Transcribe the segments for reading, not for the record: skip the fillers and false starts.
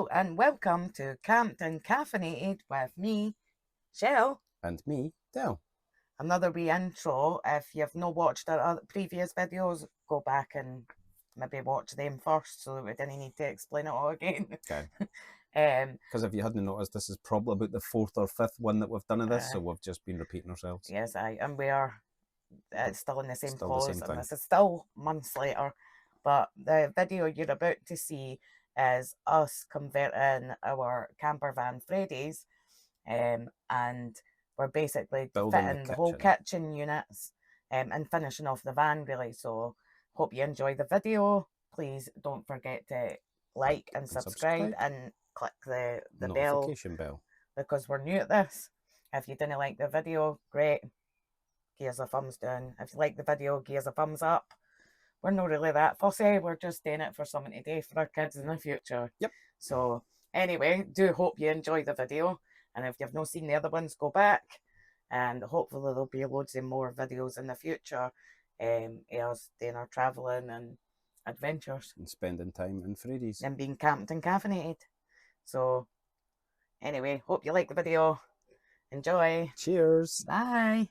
Hello and welcome to Campton Caffeinated with me, Chell. And me, Del. Another wee intro. If you've not watched our previous videos, go back and maybe watch them first so that we didn't need to explain it all again. Okay. Um, Because if you hadn't noticed, this is probably about the fourth or fifth one that we've done of this, so we've just been repeating ourselves. yes, and we are still in the same Still the clothes, same and thing. this is still months later. But the video you're about to see is us converting our campervan Fraydez, and we're basically Building fitting the the whole kitchen. kitchen units and finishing off the van really. So hope you enjoy the video. Please don't forget to like and subscribe and click the notification bell because we're new at this. If you didn't like the video, great, give us a thumbs down. If you like the video, give us a thumbs up. We're not really that fussy, we're just doing it for something to do for our kids in the future. Yep. So anyway, do hope you enjoy the video, and if you've not seen the other ones, go back, and hopefully there'll be loads of more videos in the future of us doing our travelling and adventures and spending time in Fraydez and being camped and caffeinated. So anyway, hope you like the video. Enjoy. Cheers. Bye.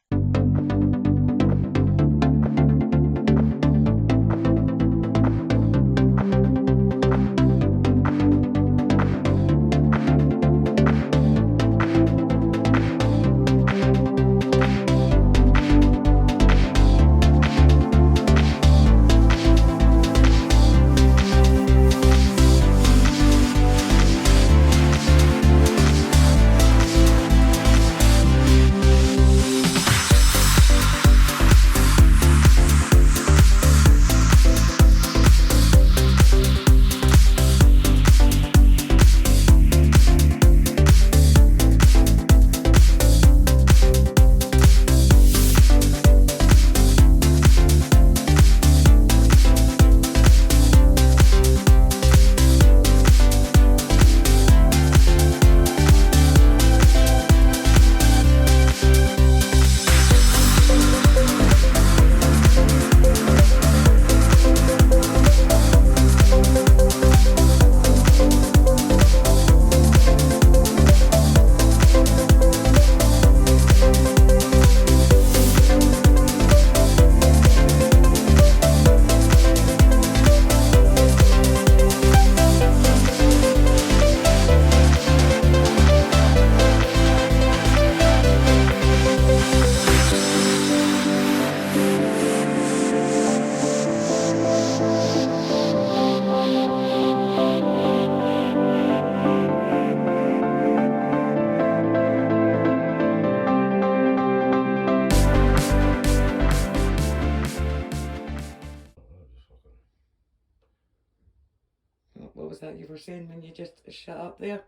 What was that you were saying when you just shut up there?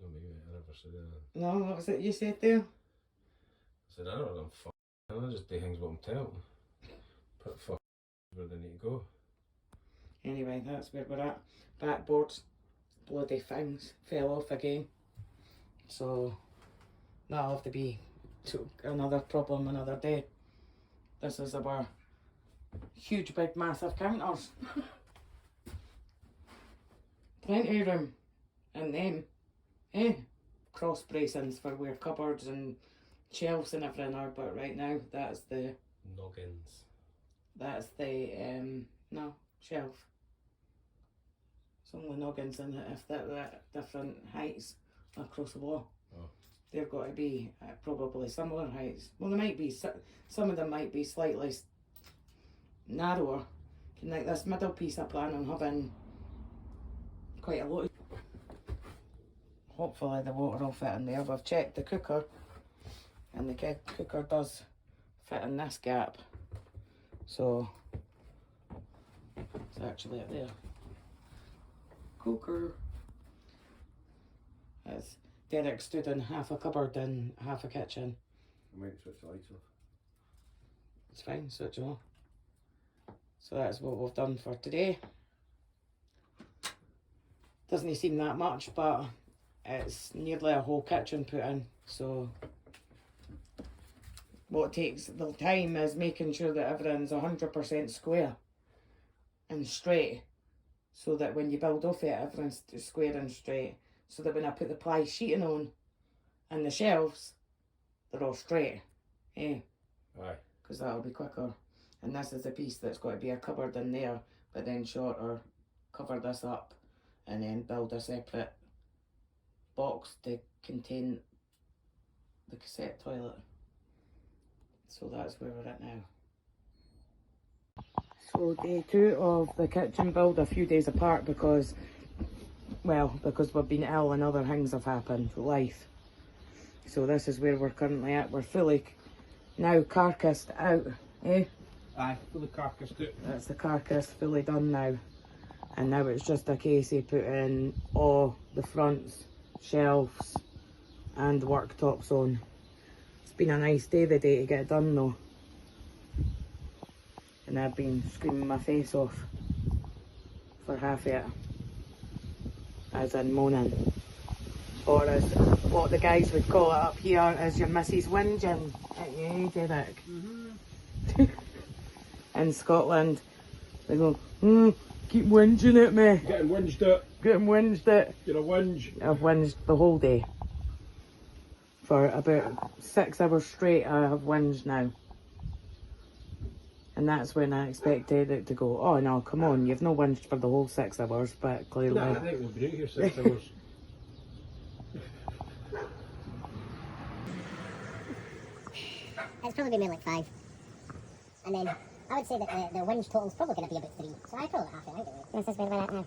No, maybe I never said that. No, what was it you said there? I said, I don't know, I just do things what I'm told. Put where they need to go. Anyway, that's where we're at. Backboards, bloody things, fell off again. So that'll have to be another problem another day. This is our huge, big, massive counters. Plenty of room in them. Cross bracings for where cupboards and shelves and everything are, but right now that's the Noggins. That's the no, shelf. It's only noggins in it if that different heights across the wall. Oh. They've got to be probably similar heights. Well, they might be, some of them might be slightly narrower. Like this middle piece I plan on having quite a lot of. Hopefully the water will fit in there. We've checked the cooker and the cooker does fit in this gap. So it's actually up there. Cooker. It's Derek stood in half a cupboard and half a kitchen. I might switch the lights off. It's fine, switch them off. So that's what we've done for today. Doesn't seem that much, but it's nearly a whole kitchen put in. So what takes the time is making sure that everything's 100% square and straight, so that when you build off it, everything's square and straight. So that when I put the ply sheeting on and the shelves, they're all straight. Eh? Aye. Because that'll be quicker. And this is the piece that's got to be a cupboard in there, but then shorter. Cover this up and then build a separate box to contain the cassette toilet. So that's where we're at now. So day 2 of the kitchen build, a few days apart because we've been ill and other things have happened, life. So this is where we're currently at. We're fully now carcassed out, eh? Aye, fully carcassed it. That's the carcass fully done now. And now it's just a case of putting all the fronts, shelves and worktops on. It's been a nice day the day to get it done though. And I've been screaming my face off for half of it. As in moaning. Or as what the guys would call it up here as your Mrs. Whinging at you, Derek. In Scotland, they go, keep whinging at me. Getting whinged at. Getting whinged at. You're a whinge. I've whinged the whole day. For about 6 hours straight I have whinged now. And that's when I expected it to go, oh no, come on, you've no whinged for the whole 6 hours, but clearly... No, I think we'll be out here 6 hours. It's probably been more like 5. And then I would say that the whinge total's probably going to be about 3. So I probably half it out. This is where we're at now.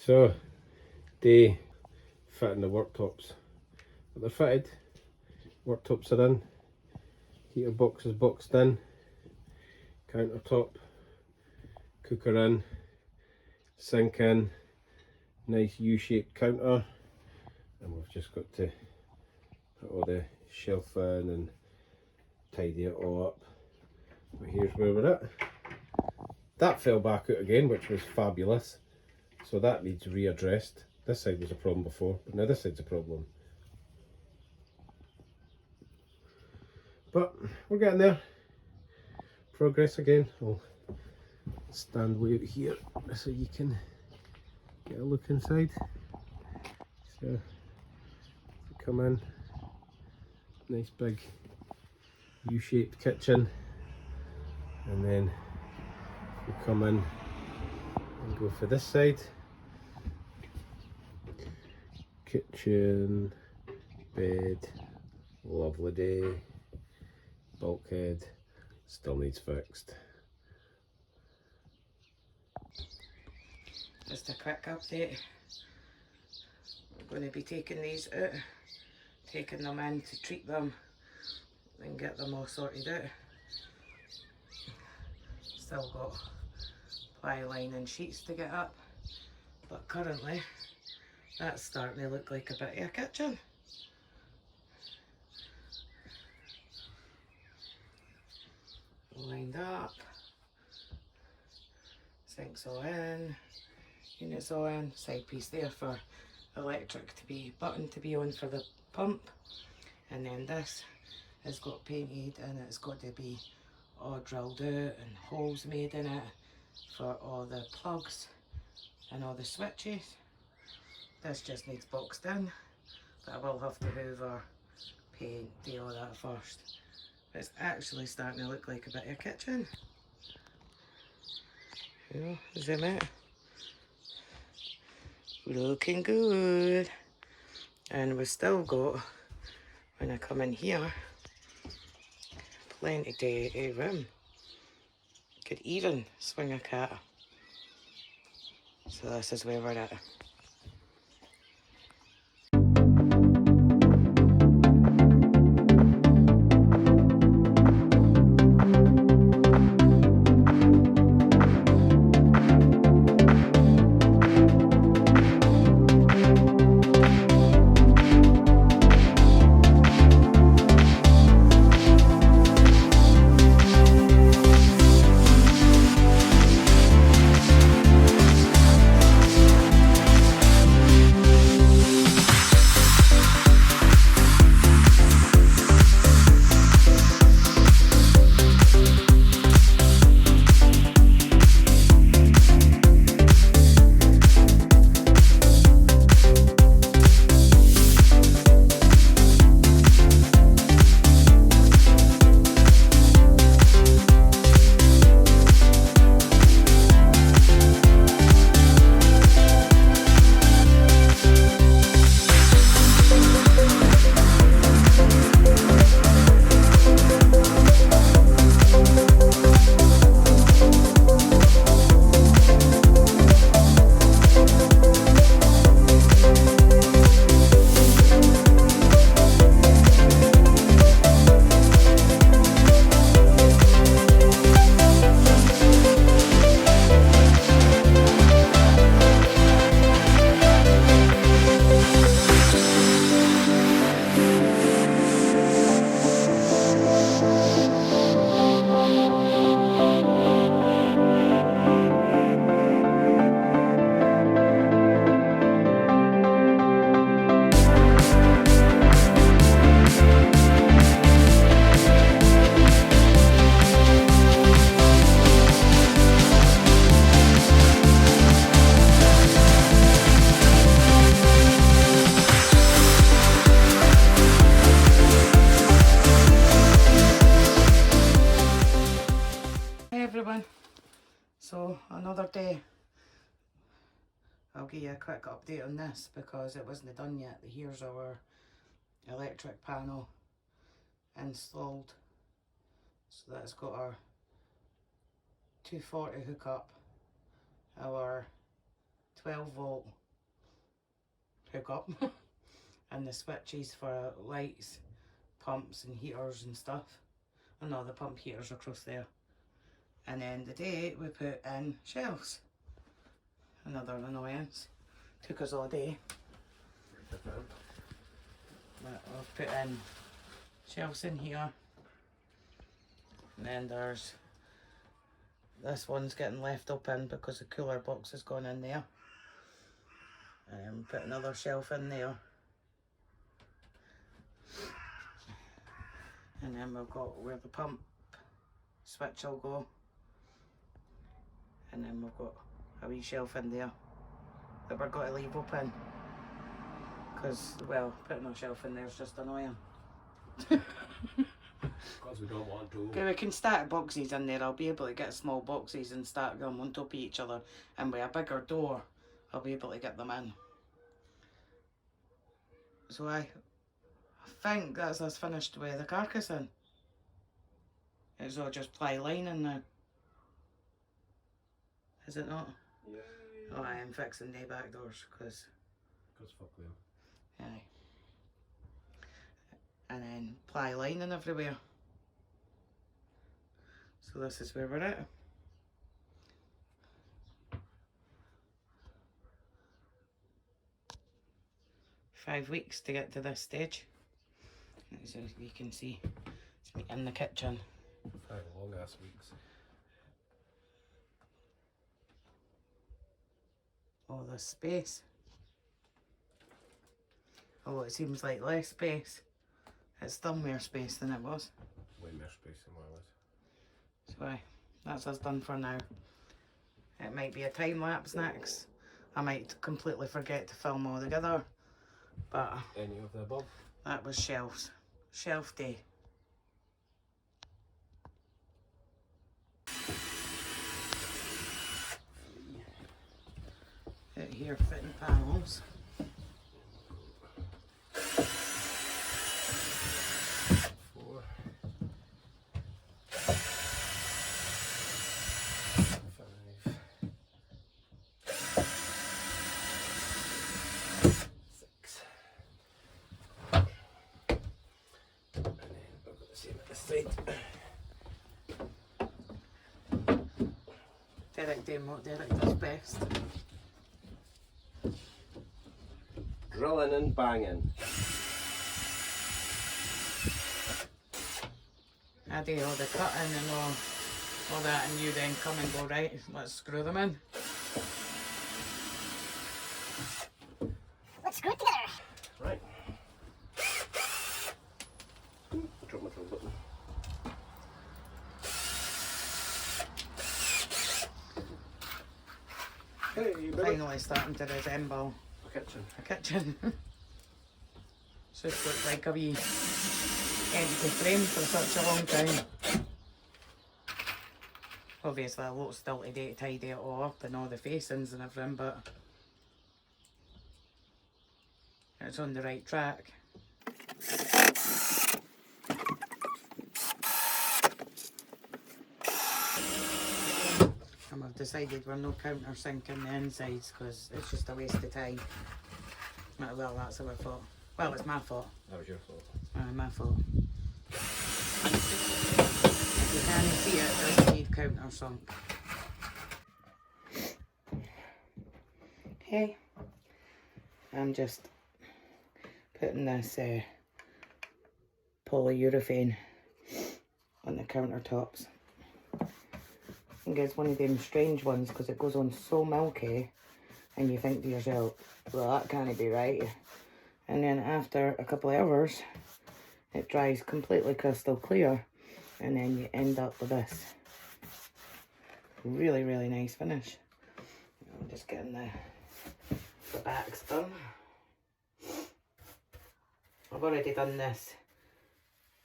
So, day fitting the worktops. But they're fitted, worktops are in, heater box is boxed in, countertop, cooker in, sink in, nice U-shaped counter, and we've just got to put all the shelf in and tidy it all up. But here's where we're at. That fell back out again, which was fabulous. So that needs readdressed. This side was a problem before, but now this side's a problem. But we're getting there. Progress again. I'll stand way out here so you can get a look inside. So come in, nice big U-shaped kitchen, and then we come in and go for this side. Kitchen, bed, lovely day, bulkhead, still needs fixed. Just a quick update. We're going to be taking these out, taking them in to treat them and get them all sorted out. Still got ply line and sheets to get up, but currently that's starting to look like a bit of a kitchen. Lined up, sinks all in, units all in, side piece there for electric to be, button to be on for the pump, and then this has got painted and it's got to be all drilled out and holes made in it for all the plugs and all the switches. This just needs boxed in, but I will have to hoover, paint, do all that first. But it's actually starting to look like a bit of a kitchen. Zoom out. Looking good. And we've still got, when I come in here, plenty of room. Could even swing a cat. So this is where we're at. So another day. I'll give you a quick update on this because it wasn't done yet. Here's our electric panel installed. So that's got our 240 hookup, our 12 volt hookup and the switches for lights, pumps and heaters and stuff. Oh no, the pump heaters are across there. And then today we put in shelves. Another annoyance. Took us all day. But we've put in shelves in here. And then there's this one's getting left open because the cooler box has gone in there. And then we put another shelf in there. And then we've got where the pump switch will go. And then we've got a wee shelf in there that we're going to leave open. Because, well, putting a shelf in there is just annoying. Because we don't want to. Okay, we can stack boxes in there. I'll be able to get small boxes and stack them on top of each other. And with a bigger door, I'll be able to get them in. So I think that's us finished with the carcass in. It's all just ply lining now. Is it not? Yeah. Oh, I am fixing the back doors because fuck them. aye. And then ply lining everywhere. So this is where we're at. Five weeks to get to this stage. As you can see, it's me in the kitchen. 5 long ass weeks. All this space. Oh, it seems like less space. It's still more space than it was. Way more space than what it was. So aye, that's us done for now. It might be a time lapse next. I might completely forget to film all together. But Any of the above? that was shelves. Shelf day. Out here fitting panels. Same at this side. Derek doing what Derek does best. Drilling and banging. I do all the cutting and all that, and you then come and go, right, let's screw them in. Let's screw it together. Right. Drop my drill button. Hey, baby. Finally starting to resemble A kitchen. a kitchen. It's just looked like a wee empty frame for such a long time. Obviously a lot still to do to tidy it all up and all the facings and everything, but it's on the right track. And we've decided we're no countersinking the insides because it's just a waste of time. Well, that's our fault. Well, it's my fault. That was your fault. My fault. If you can't see it, it doesn't need countersunk. Okay. I'm just putting this polyurethane on the countertops. I think it's one of them strange ones because it goes on so milky and you think to yourself, well, that can't be right. And then after a couple of hours, it dries completely crystal clear, and then you end up with this really, really nice finish. I'm just getting the backs done. I've already done this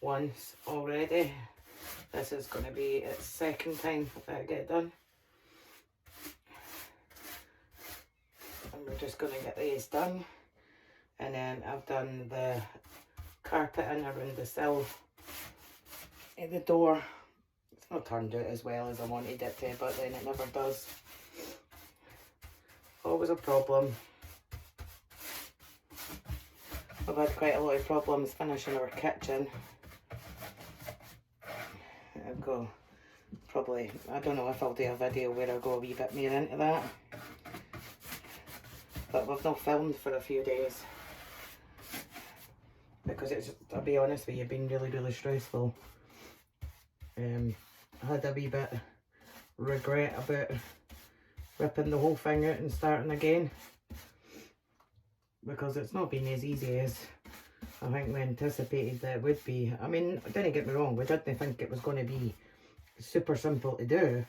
once already. This is going to be its second time that I get it done. And we're just going to get these done. And then I've done the carpeting around the sill at the door. It's not turned out as well as I wanted it to, but then it never does. Always a problem. I've had quite a lot of problems finishing our kitchen. I'll go probably, I don't know if I'll do a video where I'll go a wee bit more into that. But we've not filmed for a few days. Because it's, I'll be honest with you, been really, really stressful. I had a wee bit regret about ripping the whole thing out and starting again. Because it's not been as easy as I think we anticipated that it would be. I mean, don't get me wrong, we didn't think it was going to be super simple to do.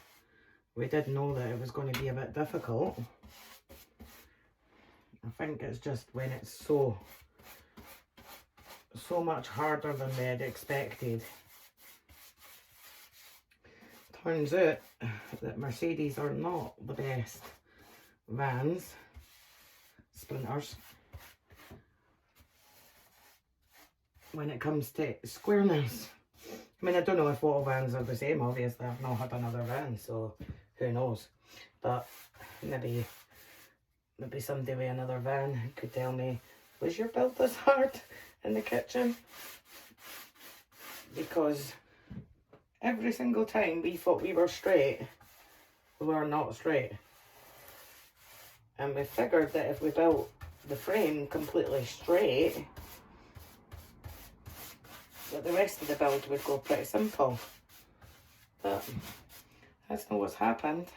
We did know that it was going to be a bit difficult. I think it's just when it's so much harder than we had expected. Turns out that Mercedes are not the best vans, sprinters, when it comes to squareness. I mean, I don't know if all vans are the same. Obviously I've not had another van, so who knows. But maybe somebody with another van could tell me, was your build this hard in the kitchen? Because every single time we thought we were straight, we were not straight. And we figured that if we built the frame completely straight, that the rest of the build would go pretty simple. But that's not what's happened.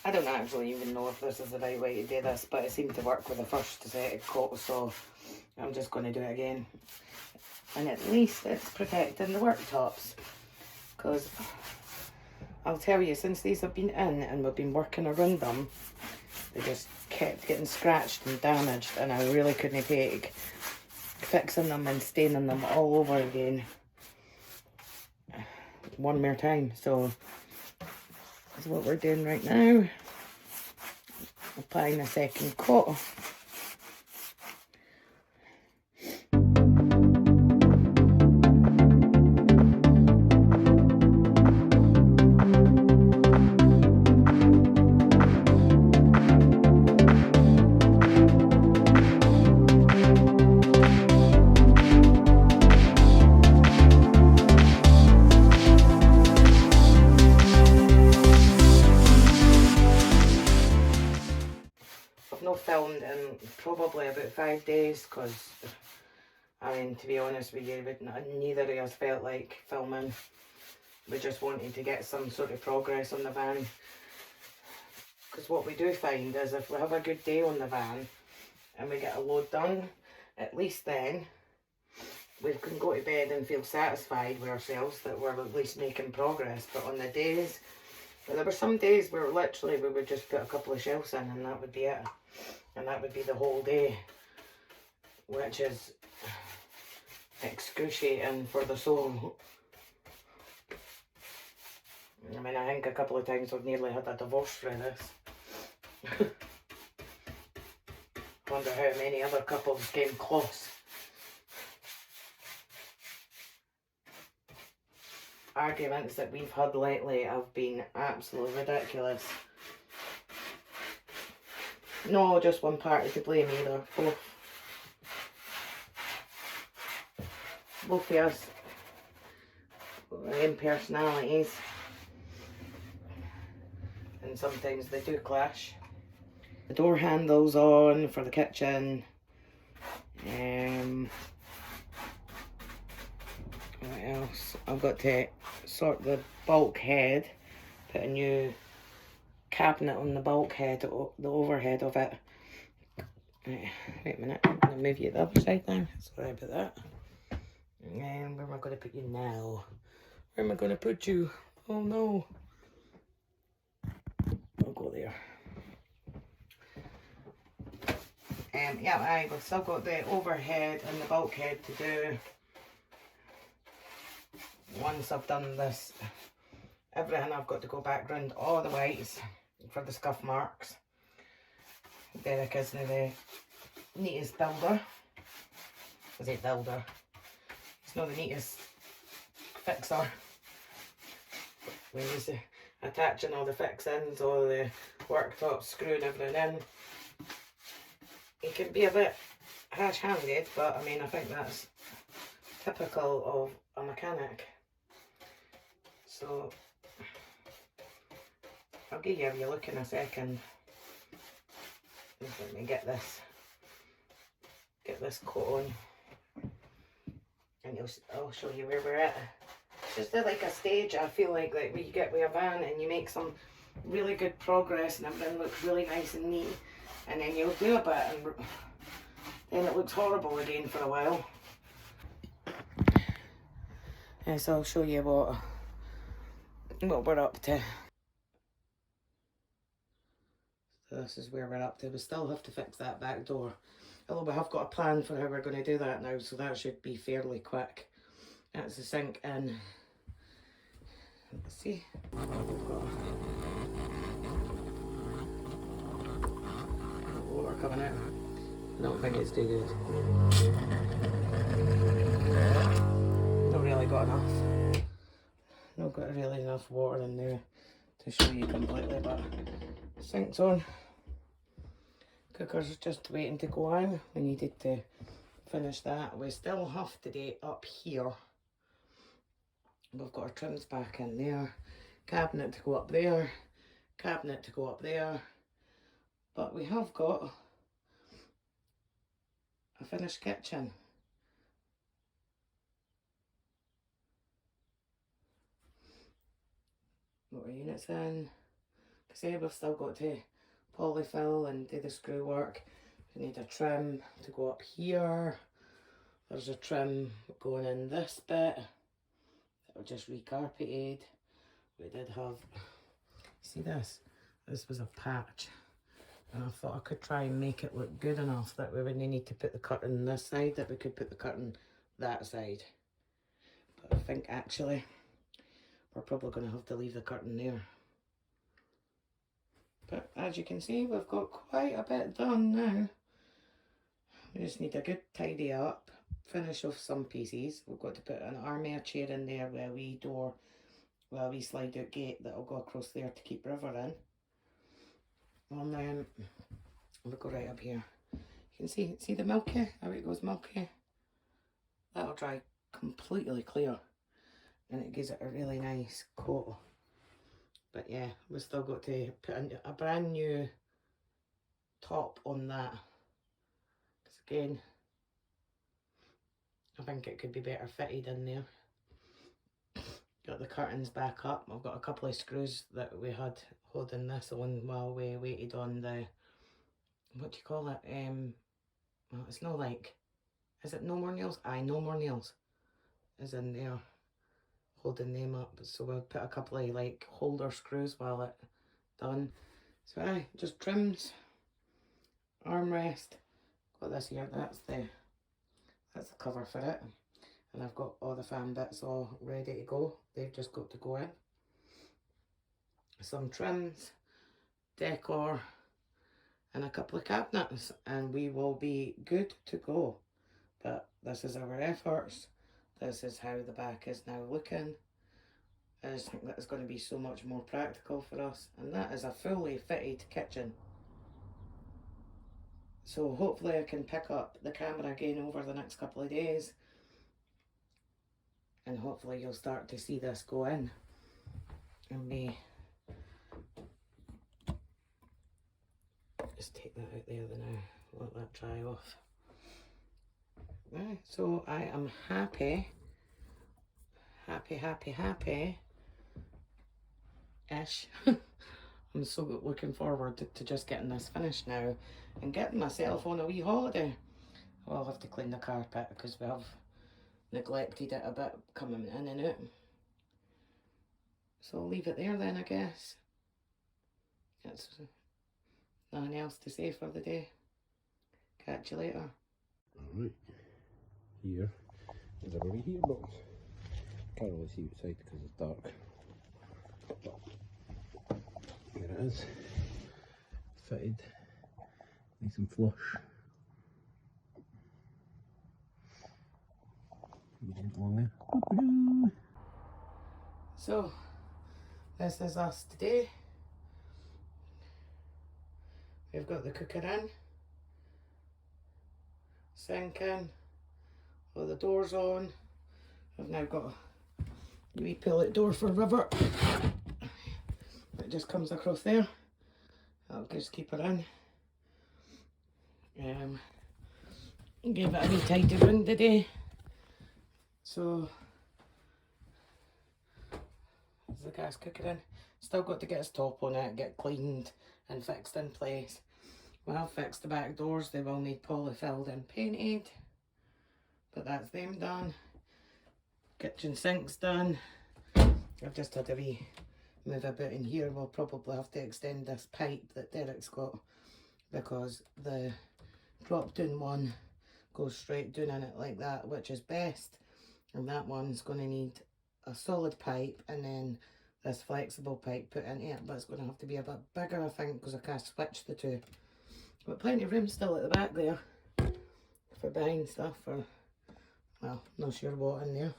I don't actually even know if this is the right way to do this, but it seemed to work with the first set of coats, so I'm just going to do it again. And at least it's protecting the worktops. Because I'll tell you, since these have been in and we've been working around them, they just kept getting scratched and damaged, and I really couldn't take fixing them and staining them all over again one more time. So that's what we're doing right now. Applying a second coat. about 5 days, because I mean, to be honest with you, neither of us felt like filming. We just wanted to get some sort of progress on the van. Because what we do find is if we have a good day on the van and we get a load done, at least then we can go to bed and feel satisfied with ourselves that we're at least making progress. But on the days, well, there were some days where literally we would just put a couple of shelves in and that would be it. And that would be the whole day, which is excruciating for the soul. I mean, I think a couple of times we've nearly had a divorce for this. Wonder how many other couples came close. Arguments that we've had lately have been absolutely ridiculous. No, just one party to blame either. Both of us in personalities, and sometimes they do clash. The door handle's on for the kitchen. What else? I've got to sort the bulkhead, put a new cabinet on the bulkhead, the overhead of it. Wait a minute, I'm going to move you the other side now. Sorry about that. And where am I going to put you now? Where am I going to put you? Oh no. I'll go there. Yeah, we've still got the overhead and the bulkhead to do. Once I've done this, everything, I've got to go back round all the whites for the scuff marks. Derek isn't the neatest builder. I say builder. He's not the neatest fixer. When he's attaching all the fixings, all the worktops, screwing everything in. He can be a bit hash-handed, but I mean, I think that's typical of a mechanic. So I'll give you a look in a second. Let me get this coat on, and I'll show you where we're at. It's just like a stage, I feel like where you get with a van and you make some really good progress and everything looks really nice and neat, and then you'll do a bit and then it looks horrible again for a while. So I'll show you what we're up to. So this is where we're up to. We still have to fix that back door. Although we have got a plan for how we're going to do that now, so that should be fairly quick. That's the sink in. Let's see. Water coming out. I don't think it's too good. Not really got enough. Not got really enough water in there to show you completely, but sink's on. Cooker's just waiting to go on. We needed to finish that. We still have to do up here. We've got our trims back in there. Cabinet to go up there. Cabinet to go up there. But we have got a finished kitchen. Got our units in. Because we've still got to polyfill and do the screw work. We need a trim to go up here. There's a trim going in this bit. That was just recarpeted. We did have, see this? This was a patch. And I thought I could try and make it look good enough that we wouldn't need to put the curtain this side, that we could put the curtain that side. But I think actually we're probably going to have to leave the curtain there. But as you can see, we've got quite a bit done now. We just need a good tidy up, finish off some pieces. We've got to put an armchair chair in there with a wee door, with a wee slide out gate that'll go across there to keep river in. And then we'll go right up here. You can see the milky, how it goes milky. That'll dry completely clear and it gives it a really nice coat. But yeah, we've still got to put a brand new top on that. Because Again, I think it could be better fitted in there. Got the curtains back up. I've got a couple of screws that we had holding this on while we waited on the, what do you call it? Well, it's not like, is it No More Nails? Aye, No More Nails is in there holding them up. So we'll put a couple of like holder screws while it done. So aye, just trims, armrest. Got this here, that's the cover for it. And I've got all the fan bits all ready to go. They've just got to go in. Some trims, decor, and a couple of cabinets, and we will be good to go. But this is our efforts. This is how the back is now looking. I just think that is going to be so much more practical for us. And that is a fully fitted kitchen. So hopefully I can pick up the camera again over the next couple of days. And hopefully you'll start to see this go in. And me just take that out there now. Let that dry off. Right, so I am happy ish. I'm so looking forward to just getting this finished now and getting myself on a wee holiday. I'll have to clean the carpet because we have neglected it a bit coming in and out. So I'll leave it there then, I guess. That's nothing else to say for the day. Catch you later. Alright, here is our wee heater box. Can't really see outside because it's dark. But here it is, fitted, nice and flush. Along there. So, this is us today. We've got the cooker in, sink in, all the doors on. I've now got a wee pilot door for river. It just comes across there. I'll just keep it in. Give it a wee tidy run today. So, there's the gas cooker in. Still got to get its top on it, get cleaned and fixed in place. We have fixed the back doors. They will need polyfilled and painted. But that's them done. Kitchen sink's done. I've just had a wee move about in here. We'll probably have to extend this pipe that Derek's got because the drop down one goes straight down in it like that, which is best. And that one's going to need a solid pipe and then this flexible pipe put into it, but it's going to have to be a bit bigger, I think, because I can't switch the two. But plenty of room still at the back there for buying stuff, or, well, not sure what in there.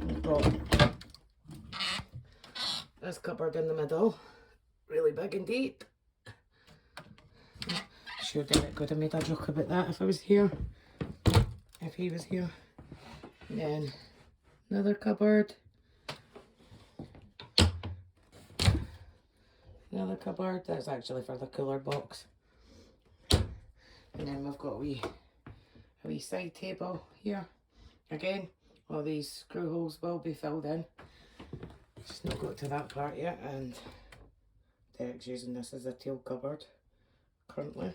We've got this cupboard in the middle, really big and deep. Sure Derek could have made a joke about that if I was here, if he was here. And then another cupboard. Another cupboard, that's actually for the cooler box. And then we've got a wee side table here. Again, all these screw holes will be filled in. Just not got to that part yet, and Derek's using this as a tail cupboard currently.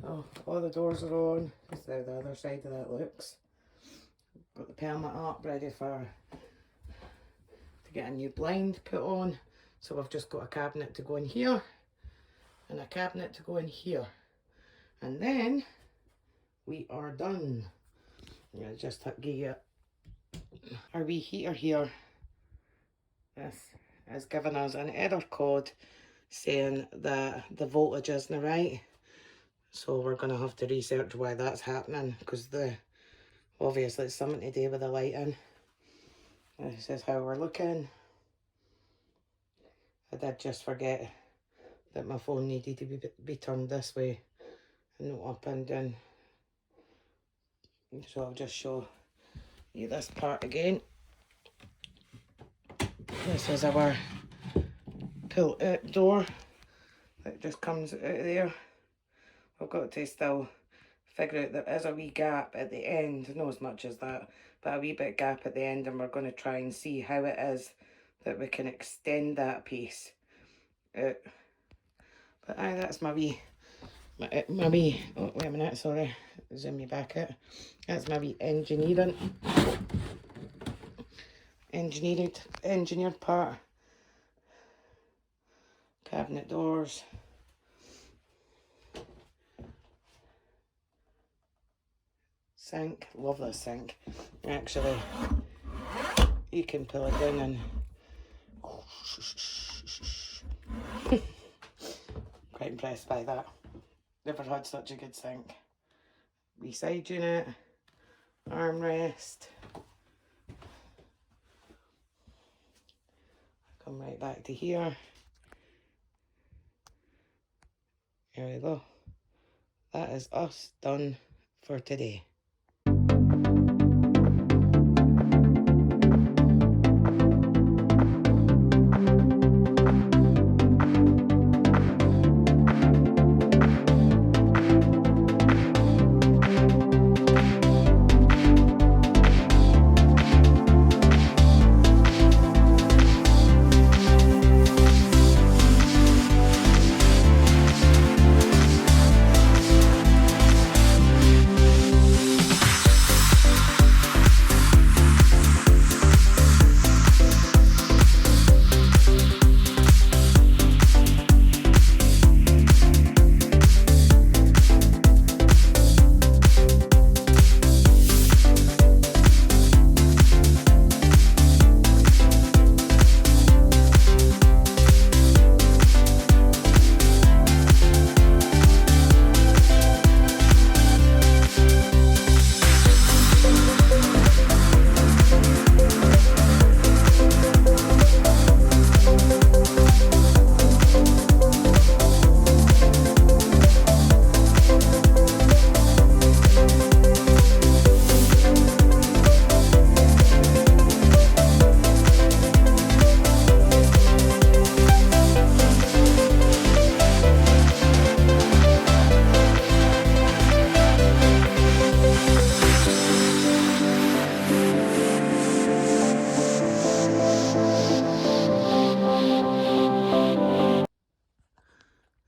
Oh, all the doors are on. This is how the other side of that looks. Got the permit up ready to get a new blind put on. So I've just got a cabinet to go in here and a cabinet to go in here. And then we are done. Yeah, just give you our wee heater here. This has given us an error code saying that the voltage isn't right. So we're going to have to research why that's happening, because obviously it's something to do with the lighting. This is how we're looking. I did just forget that my phone needed to be turned this way and not up and down. So I'll just show you this part again. This is our pull out door that just comes out of there. I've got to still figure out there is a wee gap at the end, not as much as that, but a wee bit gap at the end, and we're going to try and see how it is that we can extend that piece out. But aye, that's my wee, oh wait a minute, sorry, zoom me back out. That's my wee engineered part. Cabinet doors. Sink, love this sink. Actually, you can pull it down and quite impressed by that. Never had such a good sink. Wee side unit, armrest. Come right back to here. There we go. That is us done for today.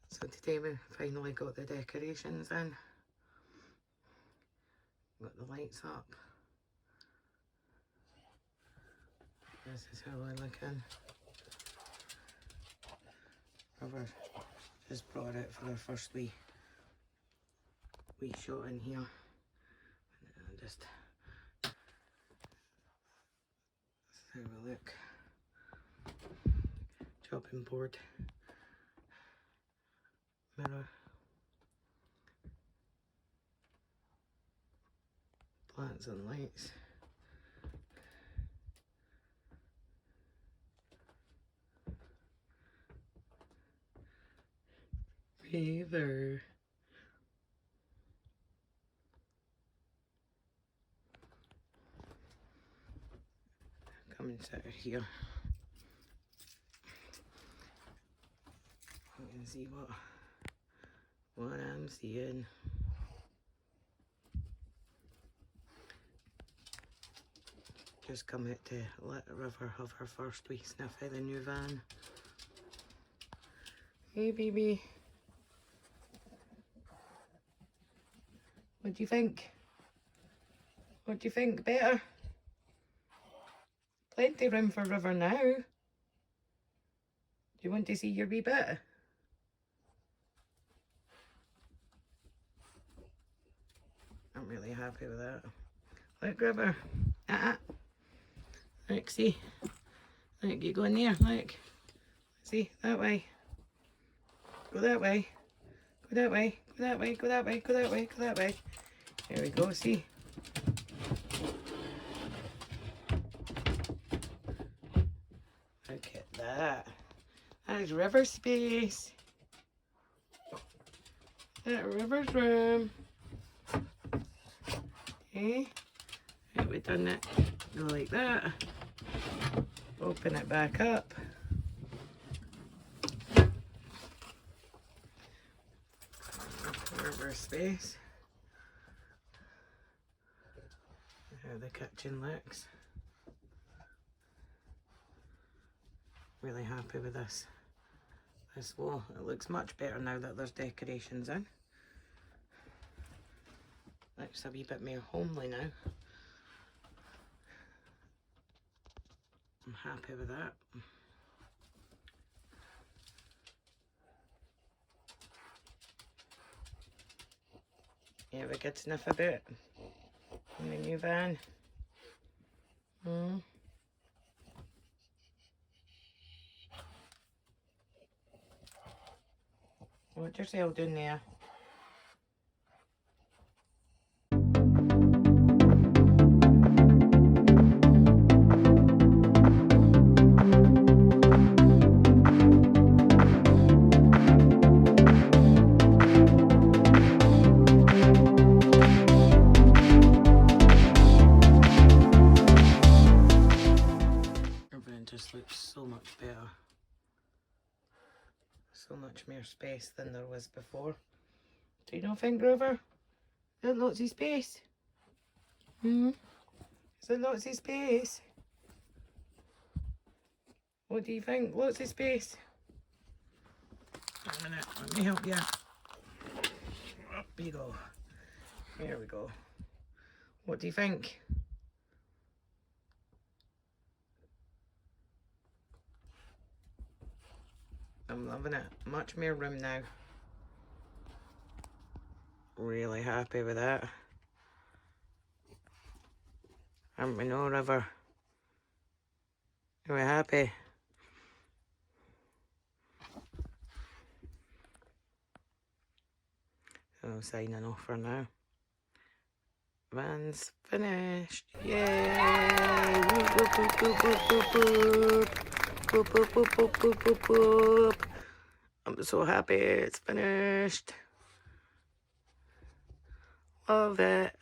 So today we finally got the decorations in. Got the lights up. This is how I look in. River just brought it for our first wee shot in here. And just have a look. Chopping board. Mirror. Plants and lights. River. Come and sit here. You can see what I'm seeing. Just come out to let River have her first wee sniff of the new van. Hey baby. What do you think? What do you think? Better? Plenty room for River now. Do you want to see your wee bit? I'm really happy with that. Look, River. Look, see. Look, you go in there, look. See, that way. Go that way. Go that way. Go that way. Go that way. Go that way. Go that way. There we go, see. Look at that. That is River space. That River's room. Okay. Right, we've done it. Go like that. Open it back up. River space. How the kitchen looks. Really happy with this wall. It looks much better now that there's decorations in. Looks a wee bit more homely now. I'm happy with that. You have a good sniff about in the new van? What's yourself doing there? Everything just looks so much better. So much more space than there was before. Do you not think, Grover? There's lots of space. Is there lots of space? What do you think? Lots of space? A minute, let me help you. Up you go. Here we go. What do you think? I'm loving it. Much more room now. Really happy with that. Aren't we no, River? Are we happy? So signing off for now. Van's finished. Yay! Whoop, whoop, whoop, whoop, whoop, whoop. Boop, boop, boop, boop, boop, boop, boop. I'm so happy it's finished. Love it.